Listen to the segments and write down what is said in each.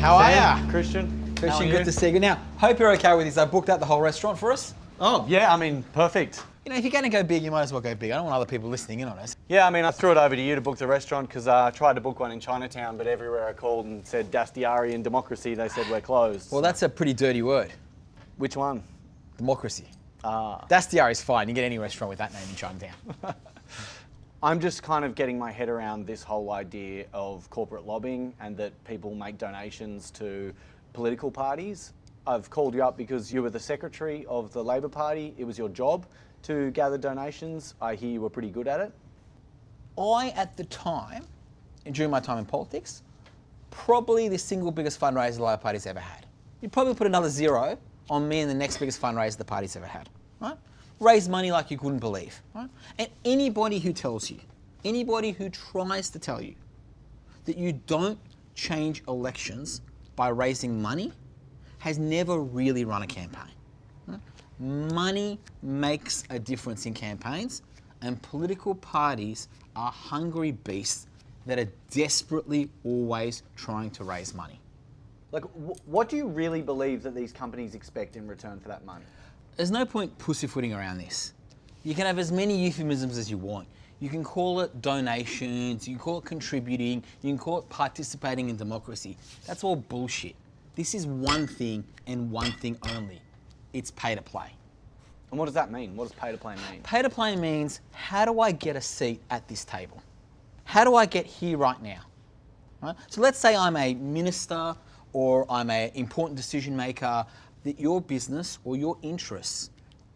How are Sam, ya? Christian, Christian, good to see you. Now, hope you're okay with this. I booked out the whole restaurant for us. Oh, yeah, I mean, perfect. You know, if you're going to go big, you might as well go big. I don't want other people listening in on us. Yeah, I mean, I threw it over to you to book the restaurant because I tried to book one in Chinatown, but everywhere I called and said Dastyari and democracy, they said we're closed. Well, that's a pretty dirty word. Which one? Democracy. Ah. Dastyari is fine. You get any restaurant with that name in Chinatown. I'm just kind of getting my head around this whole idea of corporate lobbying and that people make donations to political parties. I've called you up because you were the secretary of the Labor Party. It was your job to gather donations. I hear you were pretty good at it. At the time, during my time in politics, probably the single biggest fundraiser the Labor Party's ever had. You'd probably put another zero on me and the next biggest fundraiser the party's ever had, right? Raise money like you couldn't believe, right? And anybody who tells you, anybody who tries to tell you that you don't change elections by raising money has never really run a campaign. Right? Money makes a difference in campaigns, and political parties are hungry beasts that are desperately always trying to raise money. Like, what do you really believe that these companies expect in return for that money? There's no point pussyfooting around this. You can have as many euphemisms as you want. You can call it donations, you can call it contributing, you can call it participating in democracy. That's all bullshit. This is one thing and one thing only. It's pay to play. And what does that mean? What does pay to play mean? Pay to play means, how do I get a seat at this table? How do I get here right now? Right? So let's say I'm a minister or I'm an important decision maker that your business or your interests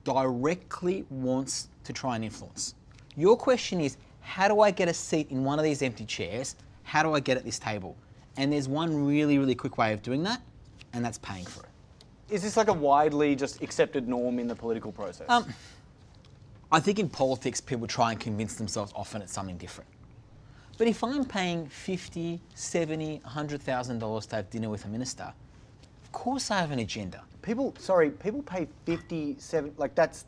directly wants to try and influence. Your question is, how do I get a seat in one of these empty chairs? How do I get at this table? And there's one really, really quick way of doing that, and that's paying for it. Is this like a widely just accepted norm in the political process? I think in politics, people try and convince themselves often it's something different. But if I'm paying $50,000, $70,000, $100,000 to have dinner with a minister, of course I have an agenda. People pay 57, like that's,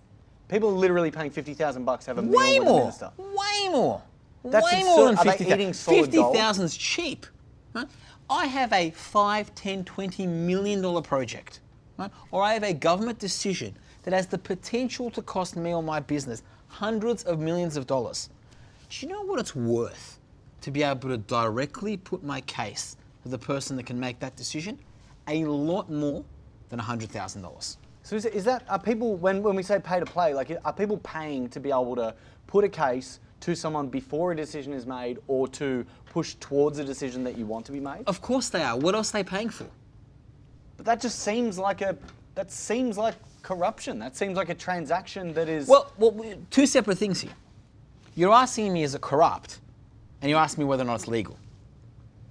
people are literally paying $50,000 to have a meal Way with a minister. Way more. That's way absurd. more than Are they 50,000. eating solid gold? 50,000's cheap. Right? I have a $5, $10, $20 million project, right? Or I have a government decision that has the potential to cost me or my business hundreds of millions of dollars. Do you know what it's worth to be able to directly put my case to the person that can make that decision? A lot more than $100,000. So is that, are people, when we say pay to play, like are people paying to be able to put a case to someone before a decision is made or to push towards a decision that you want to be made? Of course they are. What else are they paying for? But that just seems like corruption. That seems like a transaction that is... Well, two separate things here. You're asking me is it corrupt, and you're asking me whether or not it's legal.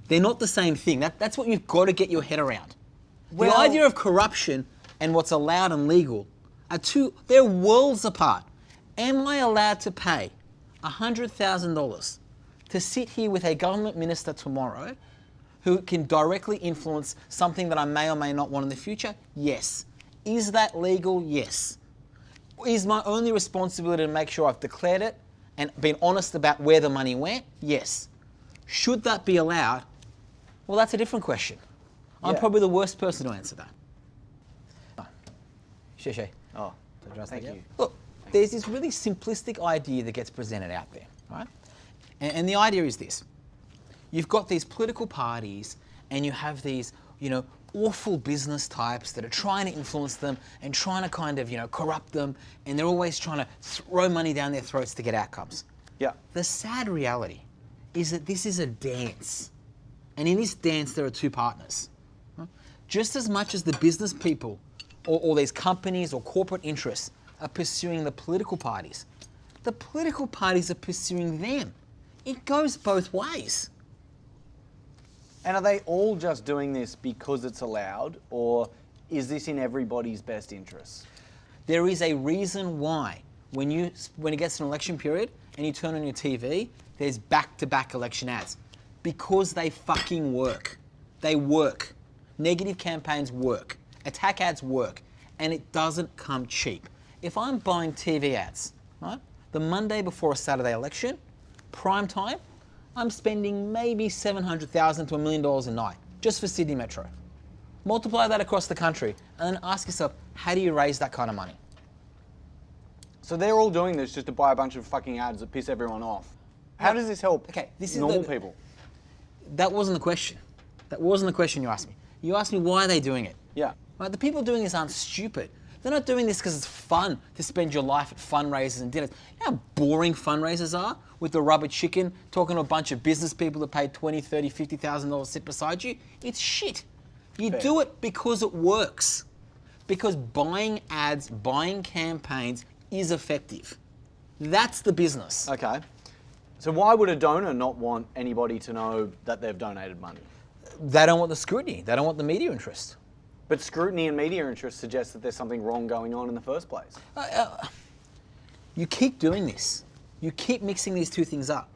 They're not the same thing. That's what you've got to get your head around. The idea of corruption and what's allowed and legal are they're worlds apart. Am I allowed to pay $100,000 to sit here with a government minister tomorrow who can directly influence something that I may or may not want in the future? Yes. Is that legal? Yes. Is my only responsibility to make sure I've declared it and been honest about where the money went? Yes. Should that be allowed? Well, that's a different question. I'm probably the worst person to answer that. Xie. Oh, thank you. Look, there's this really simplistic idea that gets presented out there, right? And the idea is this. You've got these political parties and you have these, awful business types that are trying to influence them and trying to kind of, corrupt them, and they're always trying to throw money down their throats to get outcomes. Yeah. The sad reality is that this is a dance. And in this dance, there are two partners. Right? Just as much as the business people or these companies or corporate interests are pursuing the political parties are pursuing them. It goes both ways. And are they all just doing this because it's allowed, or is this in everybody's best interests? There is a reason why when it gets to an election period and you turn on your TV, there's back-to-back election ads. Because they fucking work. They work. Negative campaigns work. Attack ads work. And it doesn't come cheap. If I'm buying TV ads, right, the Monday before a Saturday election, prime time, I'm spending maybe $700,000 to $1 million a night. just for Sydney Metro. Multiply that across the country and then ask yourself, how do you raise that kind of money? So they're all doing this just to buy a bunch of fucking ads that piss everyone off. How does this help normal people? That wasn't the question. That wasn't the question you asked me. You asked me why are they doing it. Yeah. Right? The people doing this aren't stupid. They're not doing this because it's fun to spend your life at fundraisers and dinners. You know how boring fundraisers are with the rubber chicken talking to a bunch of business people that paid $20,000, $30,000, $50,000 to sit beside you? It's shit. You do it because it works. Because buying ads, buying campaigns is effective. That's the business. Okay. So why would a donor not want anybody to know that they've donated money? They don't want the scrutiny. They don't want the media interest. But scrutiny and media interest suggests that there's something wrong going on in the first place. You keep doing this. You keep mixing these two things up.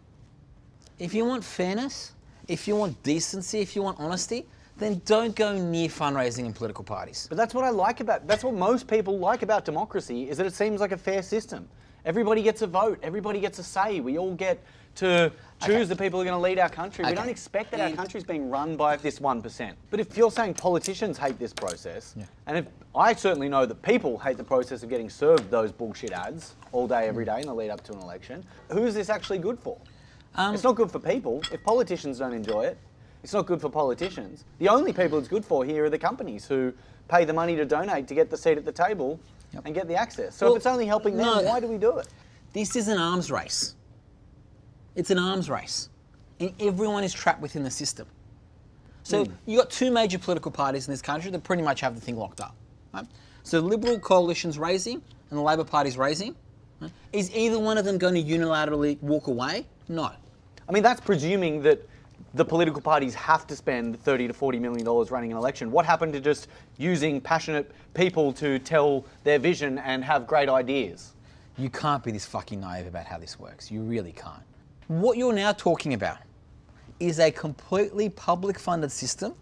If you want fairness, if you want decency, if you want honesty, then don't go near fundraising and political parties. But that's what I like about, that's what most people like about democracy, is that it seems like a fair system. Everybody gets a vote, everybody gets a say, we all get to choose the people who are going to lead our country. We don't expect that our country's being run by this 1%. But if you're saying politicians hate this process, and if I certainly know that people hate the process of getting served those bullshit ads all day, every day in the lead up to an election, who is this actually good for? It's not good for people. If politicians don't enjoy it, it's not good for politicians. The only people it's good for here are the companies who pay the money to donate to get the seat at the table and get the access. So if it's only helping them, why do we do it? This is an arms race. It's an arms race. And everyone is trapped within the system. So you've got two major political parties in this country that pretty much have the thing locked up. Right? So the Liberal coalition's raising and the Labor Party's raising. Right? Is either one of them going to unilaterally walk away? No. I mean, that's presuming that the political parties have to spend $30 to $40 million running an election. What happened to just using passionate people to tell their vision and have great ideas? You can't be this fucking naive about how this works. You really can't. What you're now talking about is a completely public funded system,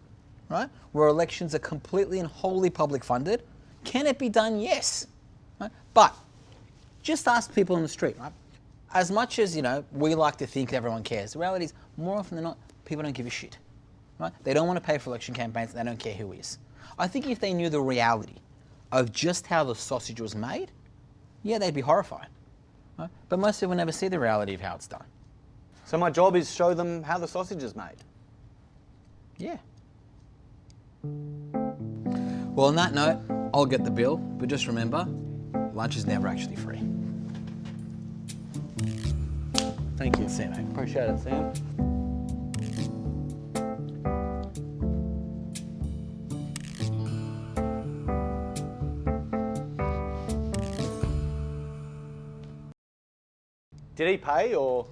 right? Where elections are completely and wholly public funded. Can it be done? Yes. Right? But just ask people on the street, right? As much as, we like to think everyone cares, the reality is more often than not, people don't give a shit. Right? They don't want to pay for election campaigns, they don't care who is. I think if they knew the reality of just how the sausage was made, yeah, they'd be horrified. Right? But most people never see the reality of how it's done. So my job is show them how the sausage is made. Yeah. Well, on that note, I'll get the bill, but just remember, lunch is never actually free. Thank you. See you, mate. Appreciate it, Sam. Did he pay or?